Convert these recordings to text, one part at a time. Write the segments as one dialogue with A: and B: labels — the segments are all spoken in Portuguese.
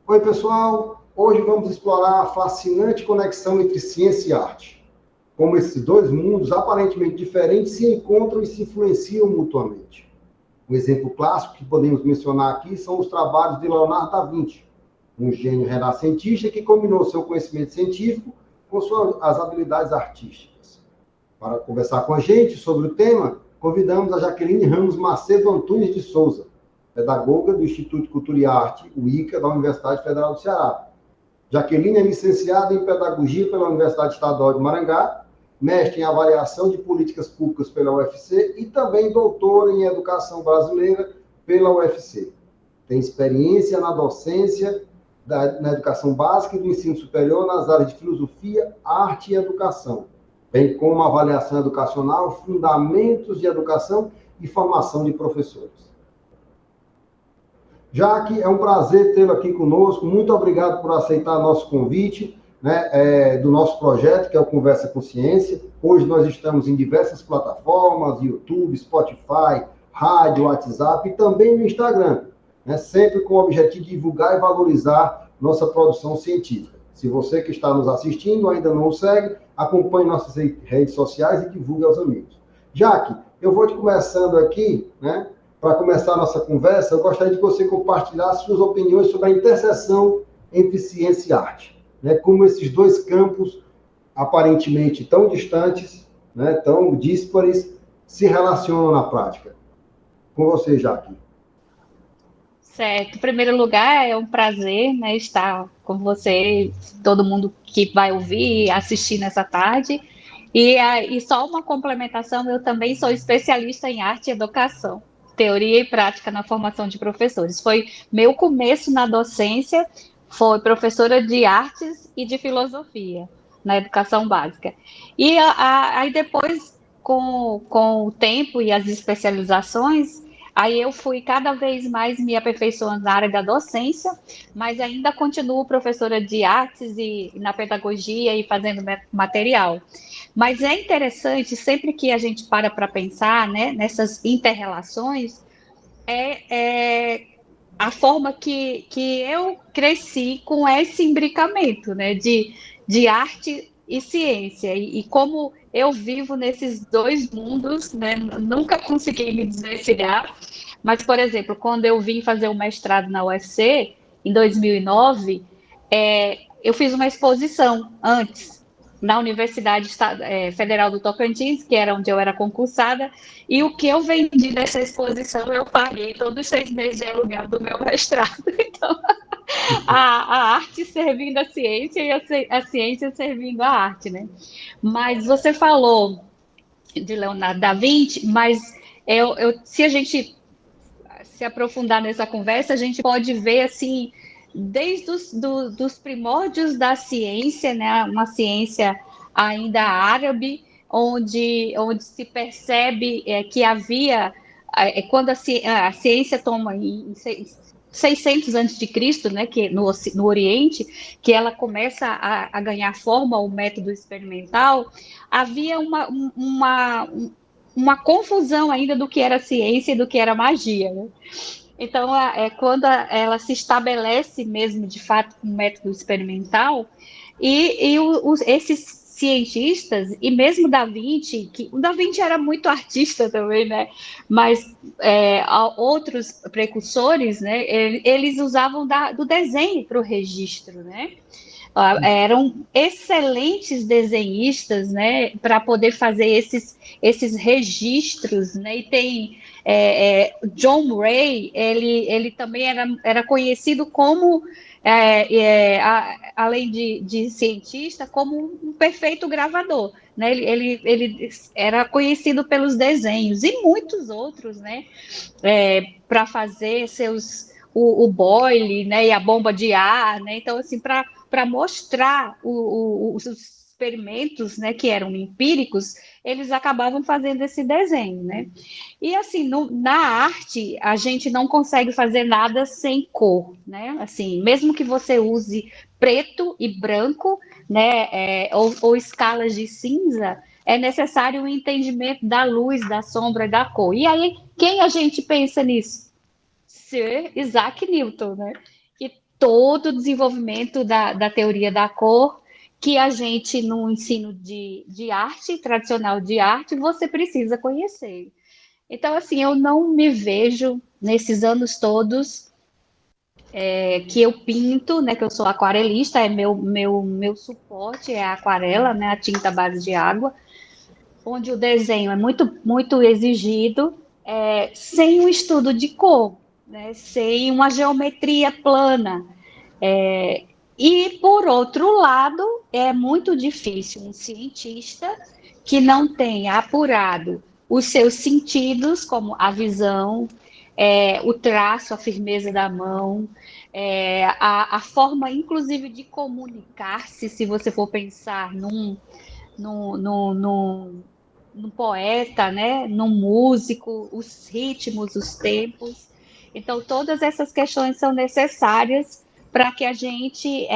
A: Oi, pessoal! Hoje vamos explorar a fascinante conexão entre ciência e arte. Como esses dois mundos aparentemente diferentes se encontram e se influenciam mutuamente. Um exemplo clássico que podemos mencionar aqui são os trabalhos de Leonardo da Vinci, um gênio renascentista que combinou seu conhecimento científico com as habilidades artísticas. Para conversar com a gente sobre o tema, convidamos a Jaqueline Ramos Macedo Antunes de Souza, pedagoga do Instituto de Cultura e Arte, o ICA, da Universidade Federal do Ceará. Jaqueline é licenciada em Pedagogia pela Universidade Estadual de Maringá, mestre em Avaliação de Políticas Públicas pela UFC e também doutora em Educação Brasileira pela UFC. Tem experiência na docência, na educação básica e do ensino superior nas áreas de filosofia, arte e educação, bem como avaliação educacional, fundamentos de educação e formação de professores. Jaque, é um prazer tê-lo aqui conosco. Muito obrigado por aceitar nosso convite, do nosso projeto, que é o Conversa com Ciência. Hoje nós estamos em diversas plataformas, YouTube, Spotify, rádio, WhatsApp e também no Instagram, sempre com o objetivo de divulgar e valorizar nossa produção científica. Se você que está nos assistindo ainda não o segue, acompanhe nossas redes sociais e divulgue aos amigos. Jaque, eu vou te começando aqui, para começar a nossa conversa, eu gostaria de que você compartilhasse suas opiniões sobre a interseção entre ciência e arte. Como esses dois campos, aparentemente tão distantes, tão díspares, se relacionam na prática. Com você, Jaque.
B: Certo. Em primeiro lugar, é um prazer estar com você, todo mundo que vai ouvir e assistir nessa tarde. E só uma complementação, eu também sou especialista em arte e educação, teoria e prática na formação de professores. Foi meu começo na docência, foi professora de artes e de filosofia na educação básica. E aí depois, com o tempo e as especializações, aí eu fui cada vez mais me aperfeiçoando na área da docência, mas ainda continuo professora de artes e na pedagogia e fazendo material. Mas é interessante, sempre que a gente para pensar nessas interrelações, é a forma que eu cresci com esse imbricamento de arte e ciência, e como eu vivo nesses dois mundos, nunca consegui me desvencilhar, mas, por exemplo, quando eu vim fazer o mestrado na UFC, em 2009, eu fiz uma exposição antes, na Universidade Federal do Tocantins, que era onde eu era concursada, e o que eu vendi nessa exposição eu paguei todos os 6 meses de aluguel do meu mestrado. Então, a arte servindo a ciência e a ciência servindo a arte, Mas você falou de Leonardo da Vinci, mas se a gente se aprofundar nessa conversa, a gente pode ver, assim, desde dos primórdios da ciência, uma ciência ainda árabe, onde se percebe que havia, quando a ciência toma em 600 antes de Cristo, que no Oriente, que ela começa a ganhar forma, o método experimental, havia uma confusão ainda do que era ciência e do que era magia, Então, quando ela se estabelece mesmo, de fato, com um método experimental, esses cientistas, e mesmo Da Vinci, que o Da Vinci era muito artista também, mas outros precursores, eles usavam do desenho para o registro, eram excelentes desenhistas, para poder fazer esses registros, E tem John Ray, ele também era conhecido como, além de cientista, como um perfeito gravador, Ele era conhecido pelos desenhos e muitos outros, para fazer o Boyle, e a bomba de ar, Então, assim, para mostrar os experimentos, que eram empíricos, eles acabavam fazendo esse desenho, E, assim, na arte, a gente não consegue fazer nada sem cor, Assim, mesmo que você use preto e branco, ou escalas de cinza, é necessário um entendimento da luz, da sombra e da cor. E aí, quem a gente pensa nisso? Sir Isaac Newton, todo o desenvolvimento da teoria da cor, que a gente, no ensino de arte, tradicional de arte, você precisa conhecer. Então, assim, eu não me vejo nesses anos todos que eu pinto, né, que eu sou aquarelista, é meu suporte, é a aquarela, né, a tinta à base de água, onde o desenho é muito exigido, sem um estudo de cor, né, sem uma geometria plana. E, por outro lado, é muito difícil um cientista que não tenha apurado os seus sentidos, como a visão, o traço, a firmeza da mão, a forma, inclusive, de comunicar-se, se você for pensar num, num, num, num poeta, né? Num músico, os ritmos, os tempos. Então, todas essas questões são necessárias para que a gente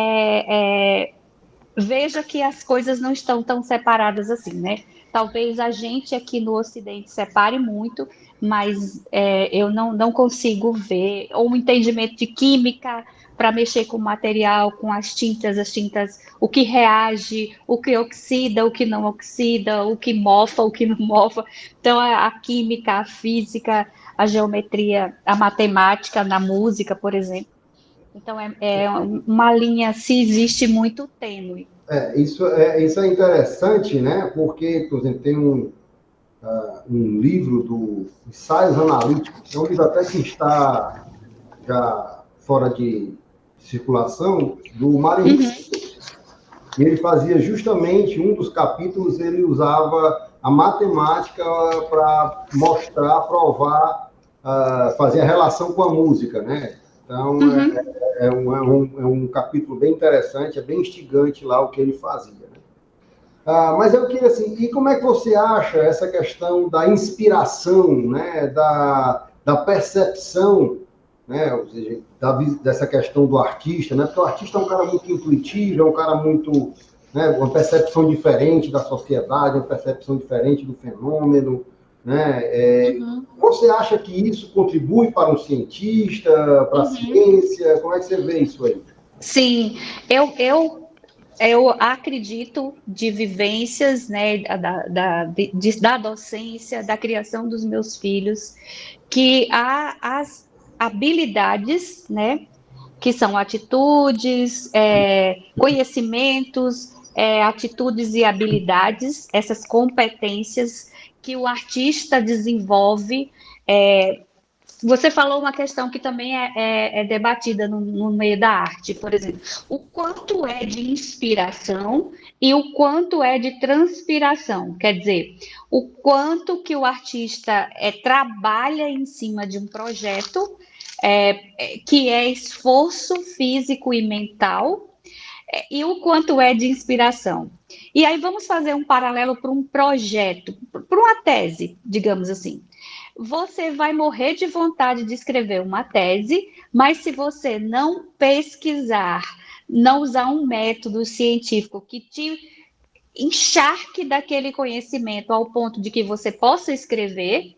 B: veja que as coisas não estão tão separadas assim, né? Talvez a gente aqui no Ocidente separe muito, mas eu não consigo ver, ou um entendimento de química para mexer com o material, com as tintas, o que reage, o que oxida, o que não oxida, o que mofa, o que não mofa. Então, a química, a física, a geometria, a matemática na música, por exemplo. Então, é uma linha, se existe, muito tênue.
A: Isso é interessante, né? Porque, por exemplo, tem um livro do Ensaios Analíticos, é um livro até que está já fora de circulação, do Mário Ricci. E ele fazia justamente, um dos capítulos, ele usava a matemática para mostrar, provar, fazer a relação com a música, né? Então, é um capítulo bem interessante, é bem instigante lá o que ele fazia. Né? Mas eu queria assim, e como é que você acha essa questão da inspiração, né? Da percepção, né? Ou seja, dessa questão do artista, né? Porque o artista é um cara muito intuitivo, é um cara muito, né? Uma percepção diferente da sociedade, uma percepção diferente do fenômeno, né? Você acha que isso contribui para um cientista, para a ciência? Como é que você vê isso aí?
B: Sim, eu acredito de vivências, né, da docência, da criação dos meus filhos, que há as habilidades, né, que são atitudes, conhecimentos, atitudes e habilidades, essas competências que o artista desenvolve. Você falou uma questão que também é debatida no meio da arte, por exemplo, o quanto é de inspiração e o quanto é de transpiração, quer dizer, o quanto que o artista trabalha em cima de um projeto, que é esforço físico e mental, e o quanto é de inspiração. E aí vamos fazer um paralelo para um projeto, para uma tese, digamos assim. Você vai morrer de vontade de escrever uma tese, mas se você não pesquisar, não usar um método científico que te encharque daquele conhecimento ao ponto de que você possa escrever,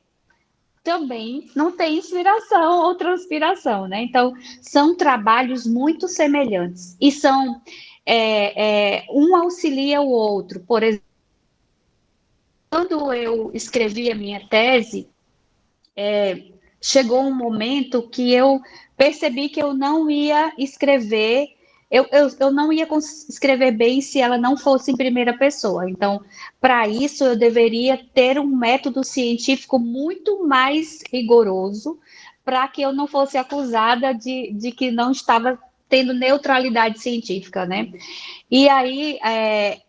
B: também não tem inspiração ou transpiração, né? Então, são trabalhos muito semelhantes e são um auxilia o outro. Por exemplo, quando eu escrevi a minha tese, chegou um momento que eu percebi que eu não ia escrever, eu não ia escrever bem se ela não fosse em primeira pessoa. Então, para isso, eu deveria ter um método científico muito mais rigoroso, para que eu não fosse acusada de que não estava tendo neutralidade científica, né? E aí,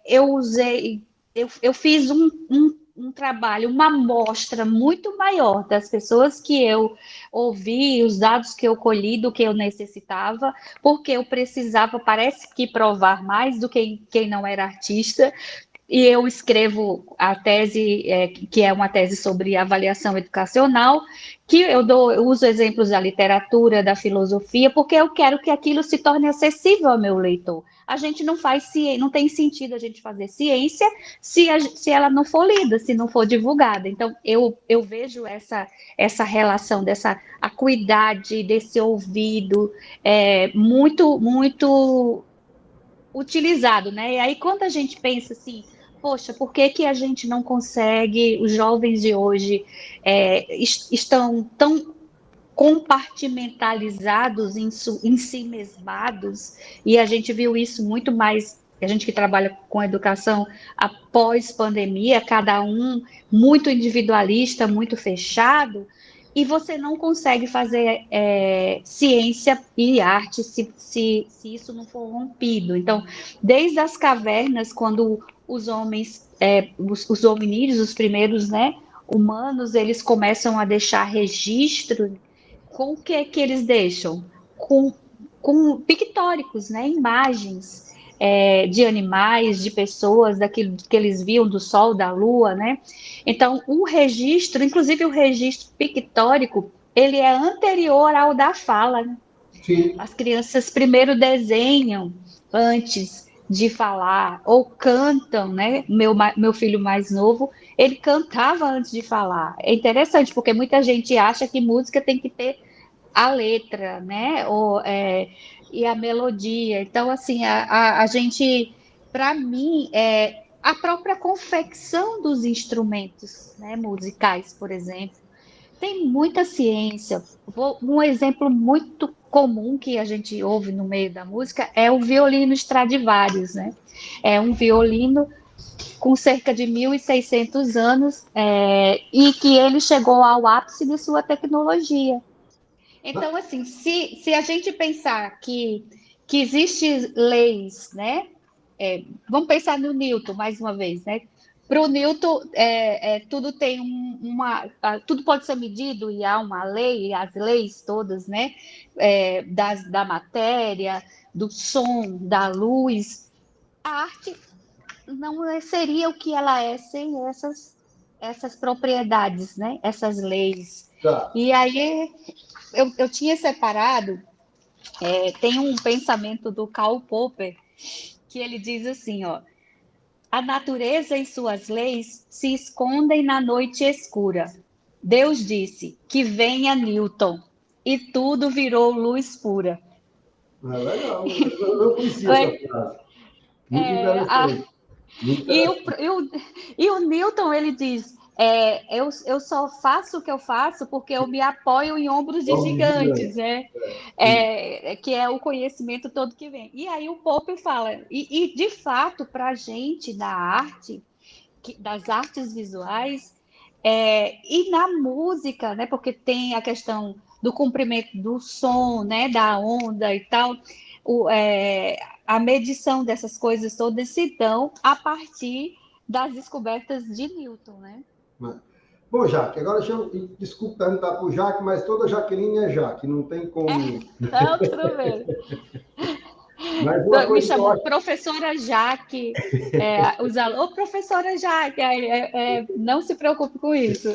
B: eu fiz um trabalho, uma amostra muito maior das pessoas que eu ouvi, os dados que eu colhi do que eu necessitava, porque eu precisava, parece que provar mais do que quem não era artista, e eu escrevo a tese, que é uma tese sobre avaliação educacional, que eu uso exemplos da literatura, da filosofia, porque eu quero que aquilo se torne acessível ao meu leitor, a gente não faz ciência, não tem sentido a gente fazer ciência se ela não for lida, se não for divulgada. Então, eu vejo essa relação, dessa acuidade, desse ouvido, muito, muito utilizado, né? E aí, quando a gente pensa assim, poxa, por que que a gente não consegue, os jovens de hoje estão tão compartimentalizados em si mesmados, e a gente viu isso muito mais, a gente que trabalha com educação após pandemia, cada um muito individualista, muito fechado, e você não consegue fazer ciência e arte se isso não for rompido. Então, desde as cavernas, quando os homens, os hominídeos, os primeiros, né, humanos, eles começam a deixar registro, com o que é que eles deixam? Com pictóricos, né? Imagens de animais, de pessoas, daquilo que eles viam do sol, da lua, né? Então, o registro, inclusive o registro pictórico, ele é anterior ao da fala, né?
A: Sim.
B: As crianças primeiro desenham antes de falar, ou cantam, né? Meu filho mais novo, ele cantava antes de falar. É interessante, porque muita gente acha que música tem que ter a letra, né? E a melodia. Então, assim, a gente, para mim, a própria confecção dos instrumentos, né, musicais, por exemplo, tem muita ciência. Um exemplo muito comum que a gente ouve no meio da música é o violino Stradivarius, né? É um violino com cerca de 1.600 anos, e que ele chegou ao ápice de sua tecnologia. Então, assim, se a gente pensar que existem leis, né? Vamos pensar no Newton, mais uma vez, né? Para o Newton, tudo tem tudo pode ser medido e há uma lei, as leis todas, né? Da matéria, do som, da luz. A arte não seria o que ela é sem essas propriedades, né? Essas leis.
A: Tá.
B: E aí eu tinha separado, tem um pensamento do Karl Popper, que ele diz assim, ó, a natureza e suas leis se escondem na noite escura. Deus disse que venha Newton, e tudo virou luz pura.
A: Legal. Eu não conhecia essa frase. Muito interessante. Muito
B: E
A: interessante.
B: o Newton, ele diz, eu só faço o que eu faço porque eu me apoio em ombros de
A: Vamos
B: gigantes,
A: gigante.
B: né?
A: Sim.
B: Que é o conhecimento todo que vem. E aí o Popper fala, e de fato, para a gente da arte, das artes visuais, e na música, né? Porque tem a questão do comprimento do som, né? Da onda e tal, a medição dessas coisas todas se dão a partir das descobertas de Newton, né?
A: Bom, Jaque, agora deixa eu, desculpa perguntar para o Jaque, mas toda Jaqueline é Jaque, não tem como.
B: Não, tudo bem.
A: Mas uma
B: Me
A: coisa que eu
B: chamam
A: acho.
B: professora Jaque, os alunos, professora Jaque, não se preocupe com isso.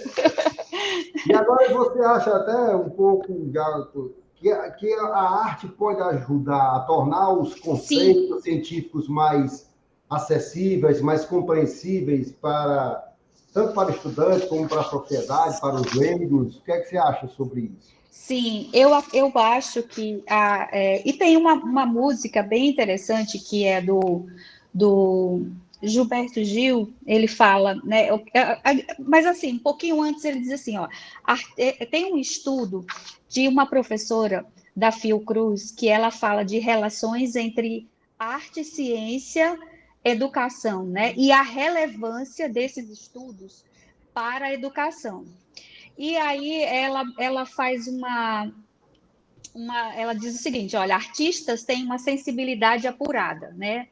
A: E agora você acha até um pouco, Gato, que a arte pode ajudar a tornar os
B: Sim,
A: conceitos científicos mais acessíveis, mais compreensíveis para tanto para estudantes como para a sociedade, para os leigos? O que é que você acha sobre isso?
B: sim, eu acho que e tem uma música bem interessante que é do Gilberto Gil, ele fala, né? Mas assim, um pouquinho antes ele diz assim, ó, tem um estudo de uma professora da Fiocruz que ela fala de relações entre arte, ciência, educação, né? E a relevância desses estudos para a educação. E aí ela faz ela diz o seguinte, olha, artistas têm uma sensibilidade apurada, né?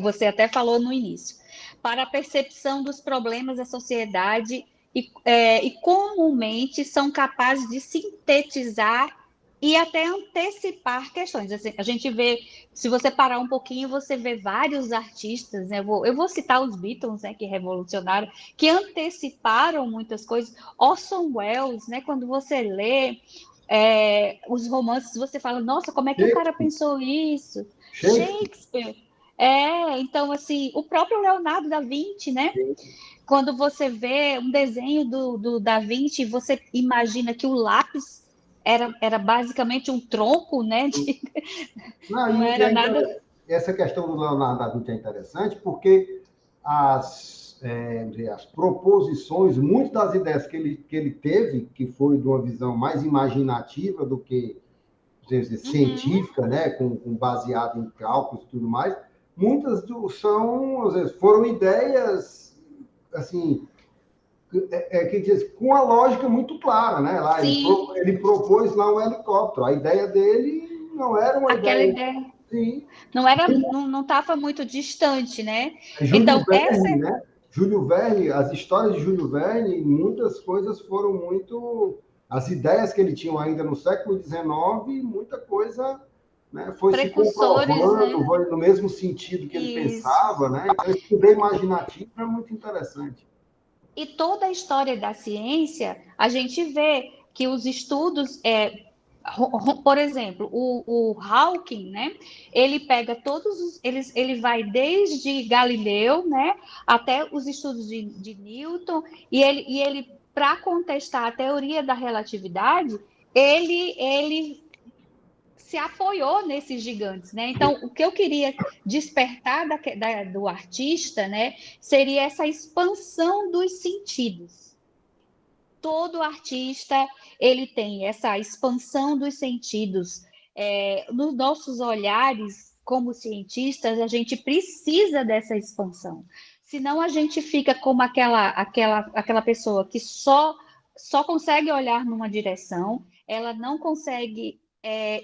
B: Você até falou no início, para a percepção dos problemas da sociedade e comumente são capazes de sintetizar e até antecipar questões. Assim, a gente vê, se você parar um pouquinho, você vê vários artistas, né? Eu vou citar os Beatles, né, que revolucionaram, que anteciparam muitas coisas. Orson Welles, né, quando você lê os romances, você fala, nossa, como é que o cara
A: Shakespeare,
B: pensou isso?
A: Shakespeare,
B: Shakespeare. Então, assim, o próprio Leonardo da Vinci, né?
A: sim.
B: Quando você vê um desenho do Da Vinci, você imagina que o lápis era basicamente um tronco, né?
A: Não,
B: Não
A: e
B: era nada.
A: essa questão do Leonardo da Vinci é interessante porque as proposições, muitas das ideias que ele teve, que foi de uma visão mais imaginativa do que dizer,
B: Uhum.
A: científica, né, com baseado em cálculos e tudo mais, muitas são, às vezes, foram ideias assim que diz, com a lógica muito clara, né? Lá
B: Sim,
A: ele propôs lá um helicóptero. A ideia dele não era uma
B: aquela
A: ideia
B: ideia
A: assim.
B: não estava muito distante, né?
A: Júlio
B: Então, essa
A: Verne, né? Júlio Verne, as histórias de Júlio Verne, muitas coisas foram muito. As ideias que ele tinha ainda no século XIX, muita coisa, né, foi se
B: precursores, né?
A: comprovando, foi no mesmo sentido que ele
B: Isso.
A: pensava, né? Então, esse poder imaginativo é muito interessante.
B: E toda a história da ciência, a gente vê que os estudos, por exemplo, o Hawking, né? Ele pega ele vai desde Galileu, né? Até os estudos de Newton, e ele para contestar a teoria da relatividade, ele se apoiou nesses gigantes, né? Então, o que eu queria despertar do artista, né, seria essa expansão dos sentidos. Todo artista ele tem essa expansão dos sentidos. Nos nossos olhares, como cientistas, a gente precisa dessa expansão. Senão a gente fica como aquela pessoa que só consegue olhar numa direção, ela não consegue.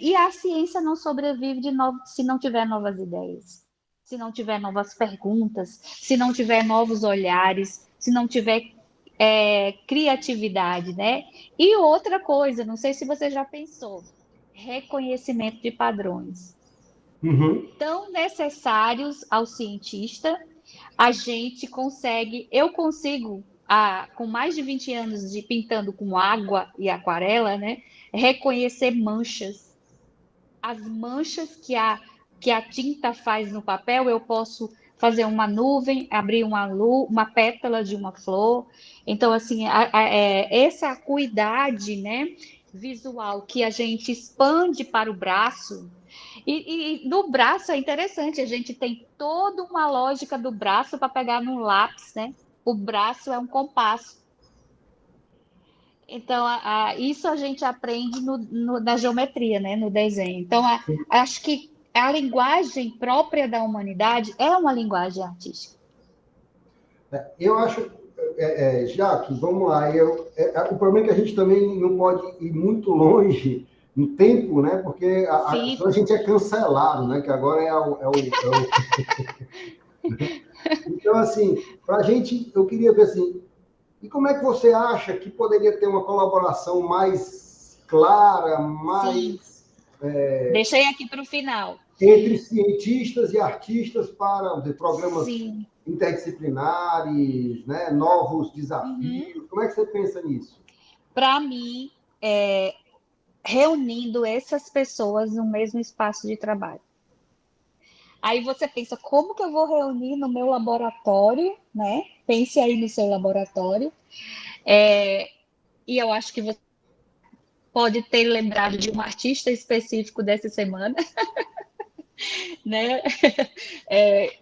B: E a ciência não sobrevive de novo se não tiver novas ideias, se não tiver novas perguntas, se não tiver novos olhares, se não tiver criatividade, né? E outra coisa, não sei se você já pensou, reconhecimento de padrões.
A: Uhum.
B: Tão necessários ao cientista, a gente consegue, eu consigo, com mais de 20 anos de pintando com água e aquarela, né, reconhecer manchas. As manchas que a tinta faz no papel, eu posso fazer uma nuvem, abrir uma pétala de uma flor. Então, assim, essa acuidade, né, visual que a gente expande para o braço. E no braço é interessante, a gente tem toda uma lógica do braço para pegar num lápis, né? O braço é um compasso. Então, isso a gente aprende na geometria, né? No desenho. Então, acho que a linguagem própria da humanidade é uma linguagem artística.
A: Eu acho, Jaque, vamos lá. O problema é que a gente também não pode ir muito longe no tempo, né? Porque
B: Sim.
A: senão a gente é cancelado, né? Que agora Então, assim, para a gente, eu queria ver assim, e como é que você acha que poderia ter uma colaboração mais clara,
B: Sim.
A: mais
B: Deixei aqui para o final.
A: entre cientistas e artistas para programas
B: Sim.
A: interdisciplinares, né, novos
B: Uhum.
A: desafios? Como é que você pensa nisso?
B: Para mim, reunindo essas pessoas no mesmo espaço de trabalho. Aí você pensa, como que eu vou reunir no meu laboratório, né? Pense aí no seu laboratório. E eu acho que você pode ter lembrado de um artista específico dessa semana, né? É,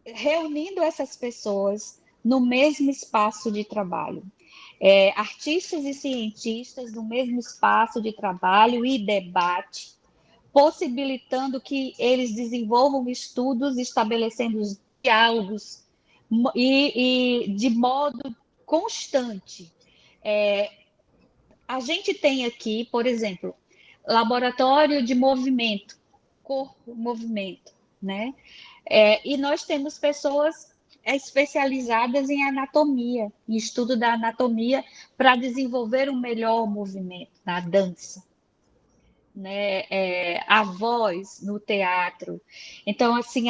B: reunindo essas pessoas no mesmo espaço de trabalho. Artistas e cientistas no mesmo espaço de trabalho e debate, possibilitando que eles desenvolvam estudos, estabelecendo os diálogos e de modo constante. A gente tem aqui, por exemplo, laboratório de movimento, corpo, movimento, né? E nós temos pessoas especializadas em anatomia, em estudo da anatomia, para desenvolver um melhor movimento na dança, né? A voz no teatro. Então, assim,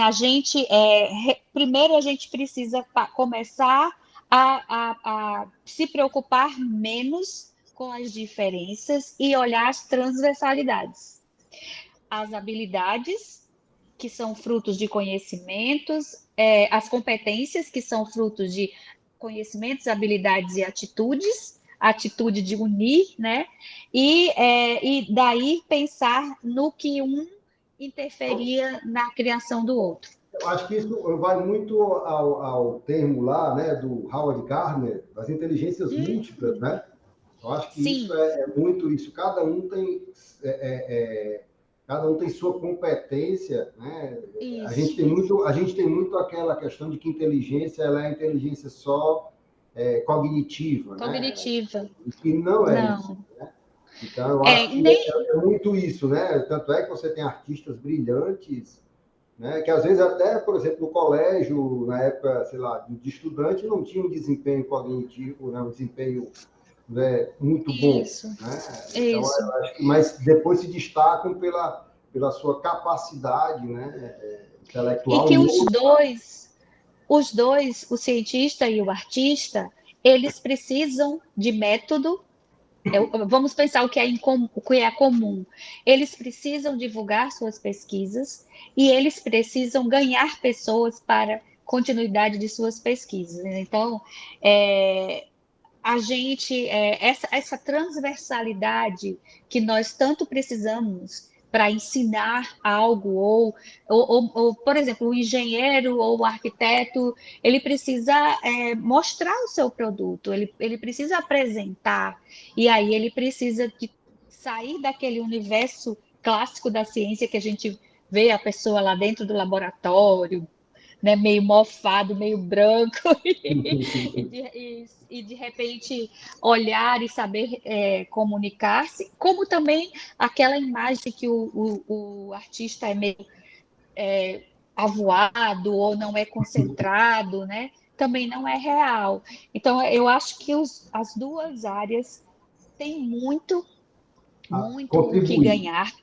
B: primeiro a gente precisa começar a se preocupar menos com as diferenças e olhar as transversalidades. As habilidades, que são frutos de conhecimentos, as competências, que são frutos de conhecimentos, habilidades e atitudes, a atitude de unir, né? E daí pensar no que um interferia na criação do outro.
A: Eu acho que isso vai muito ao termo lá, né, do Howard Gardner, das inteligências múltiplas, né? Eu acho que
B: Sim.
A: isso é muito isso. Cada um tem sua competência, né?
B: Isso.
A: A gente tem muito aquela questão de que inteligência ela é inteligência só cognitiva,
B: Cognitiva.
A: né? E que não é
B: Não.
A: isso, né? Então, eu acho que é muito isso, né? Tanto é que você tem artistas brilhantes, né? Que às vezes até, por exemplo, no colégio, na época, sei lá, de estudante, não tinha um desempenho cognitivo, né? Um desempenho, né, muito bom,
B: Isso.
A: né? Então,
B: Isso.
A: eu acho que, mas depois se destacam pela sua capacidade, né,
B: E
A: intelectual.
B: que os dois, o cientista e o artista, eles precisam de método. Vamos pensar o que é comum. Eles precisam divulgar suas pesquisas e eles precisam ganhar pessoas para continuidade de suas pesquisas. Então, a gente, essa transversalidade que nós tanto precisamos para ensinar algo, ou, por exemplo, o engenheiro ou o arquiteto, ele precisa mostrar o seu produto, ele precisa apresentar, e aí ele precisa de sair daquele universo clássico da ciência que a gente vê a pessoa lá dentro do laboratório, né, meio mofado, meio branco, e de repente olhar e saber comunicar-se, como também aquela imagem que o artista é meio avoado ou não é concentrado, né? Também não é real. Então, eu acho que as duas áreas têm muito o que
A: Contribuir.
B: ganhar,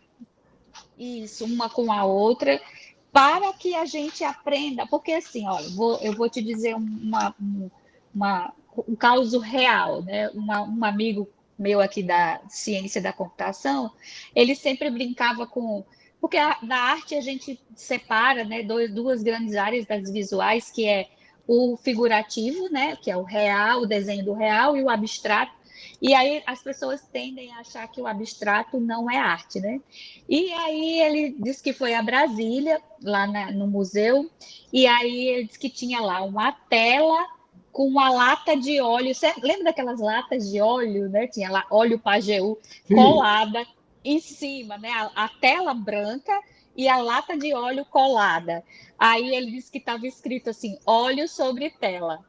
B: isso, uma com a outra, para que a gente aprenda, porque assim, olha, eu vou te dizer um caso real, né? Um amigo meu aqui da ciência da computação, ele sempre brincava porque na arte a gente separa, né, duas grandes áreas das visuais, que é o figurativo, né, que é o real, o desenho do real, e o abstrato. E aí as pessoas tendem a achar que o abstrato não é arte, né? E aí ele disse que foi a Brasília, lá no museu, e aí ele disse que tinha lá uma tela com uma lata de óleo. Você lembra daquelas latas de óleo, né? Tinha lá óleo Pajeú
A: Sim.
B: colada em cima, né? A tela branca e a lata de óleo colada. Aí ele disse que estava escrito assim, óleo sobre tela.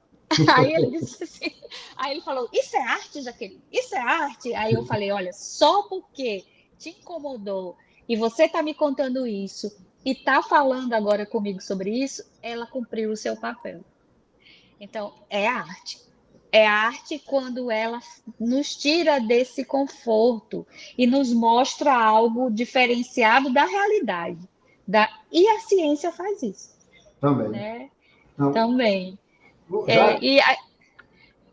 B: Aí ele disse assim, aí ele falou, isso é arte, Jaqueline? Isso é arte? Aí eu falei, olha, só porque te incomodou e você está me contando isso e está falando agora comigo sobre isso, ela cumpriu o seu papel. Então, é arte. É arte quando ela nos tira desse conforto e nos mostra algo diferenciado da realidade. E a ciência faz isso,
A: Também.
B: né?
A: Não,
B: Também.
A: já
B: E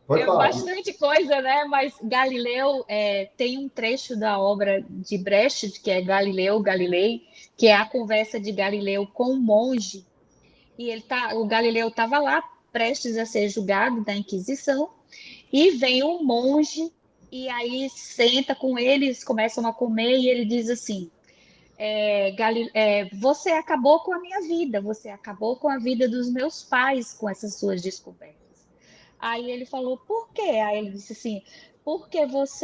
A: pode falar.
B: bastante coisa, né? Mas Galileu tem um trecho da obra de Brecht, que é Galileu Galilei, que é a conversa de Galileu com um monge. E o Galileu estava lá, prestes a ser julgado da Inquisição, e vem um monge, e aí senta com eles, começam a comer, e ele diz assim: você acabou com a minha vida, você acabou com a vida dos meus pais com essas suas descobertas. Aí ele falou, por quê? Aí ele disse assim, porque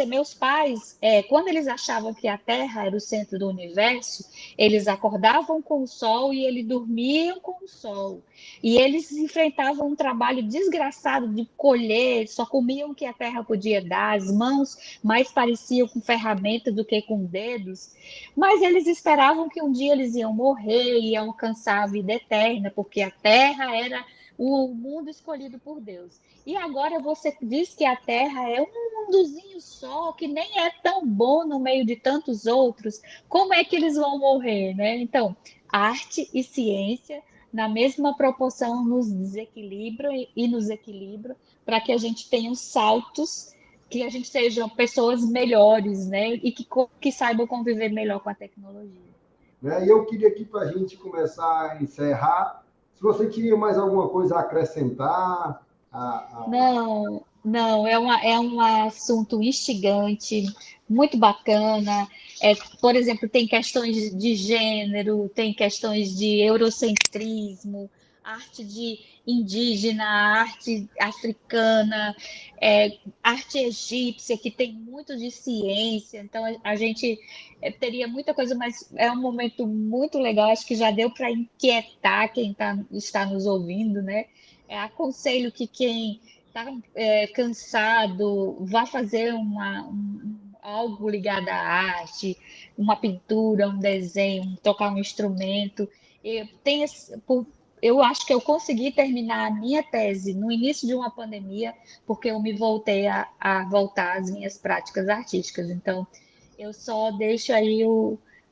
B: meus pais, quando eles achavam que a Terra era o centro do universo, eles acordavam com o Sol e eles dormiam com o Sol. E eles enfrentavam um trabalho desgraçado de colher, só comiam o que a Terra podia dar, as mãos mais pareciam com ferramentas do que com dedos, mas eles esperavam que um dia eles iam morrer, iam alcançar a vida eterna, porque a Terra era o mundo escolhido por Deus. E agora você diz que a Terra é um mundozinho só, que nem é tão bom no meio de tantos outros. Como é que eles vão morrer, né? Então, arte e ciência, na mesma proporção, nos desequilibram e nos equilibram para que a gente tenha os saltos que a gente seja pessoas melhores, né? E que saibam conviver melhor com a tecnologia.
A: Né? E eu queria aqui, para a gente começar a encerrar, se você queria mais alguma coisa a acrescentar.
B: Não, não, é um assunto instigante, muito bacana. Por exemplo, tem questões de gênero, tem questões de eurocentrismo, arte de indígena, arte africana, arte egípcia, que tem muito de ciência. Então, a gente teria muita coisa, mas é um momento muito legal. Acho que já deu para inquietar quem está nos ouvindo, né? Aconselho que quem está cansado, vá fazer algo ligado à arte, uma pintura, um desenho, tocar um instrumento. Eu acho que eu consegui terminar a minha tese no início de uma pandemia, porque eu me voltei a voltar às minhas práticas artísticas. Então, eu só deixo aí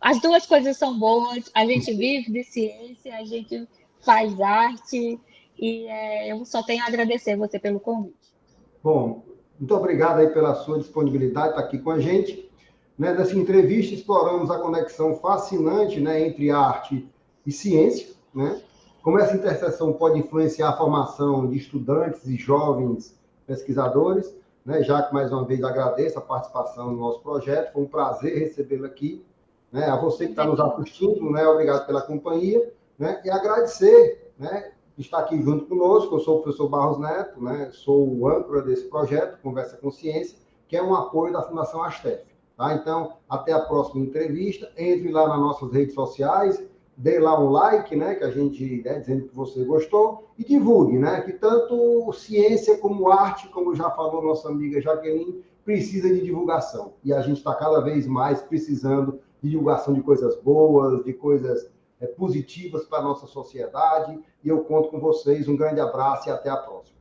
B: as duas coisas são boas, a gente vive de ciência, a gente faz arte, e eu só tenho a agradecer você pelo convite.
A: Bom, muito obrigado aí pela sua disponibilidade, estar aqui com a gente. Né? Nessa entrevista, exploramos a conexão fascinante, né, entre arte e ciência, né? Como essa interseção pode influenciar a formação de estudantes e jovens pesquisadores, né? Já que, mais uma vez, agradeço a participação no nosso projeto, foi um prazer recebê-lo aqui. Né? A você que está nos assistindo, né? Obrigado pela companhia, né? E agradecer, né, está aqui junto conosco. Eu sou o professor Barros Neto, né? Sou o âncora desse projeto, Conversa com Ciência, que é um apoio da Fundação Astef. Tá? Então, até a próxima entrevista. Entre lá nas nossas redes sociais, dê lá um like, né? Que a gente, né, dizendo que você gostou, e divulgue, né? Que tanto ciência como arte, como já falou nossa amiga Jaqueline, precisa de divulgação. E a gente está cada vez mais precisando de divulgação de coisas boas, de coisas positivas para a nossa sociedade, e eu conto com vocês. Um grande abraço e até a próxima.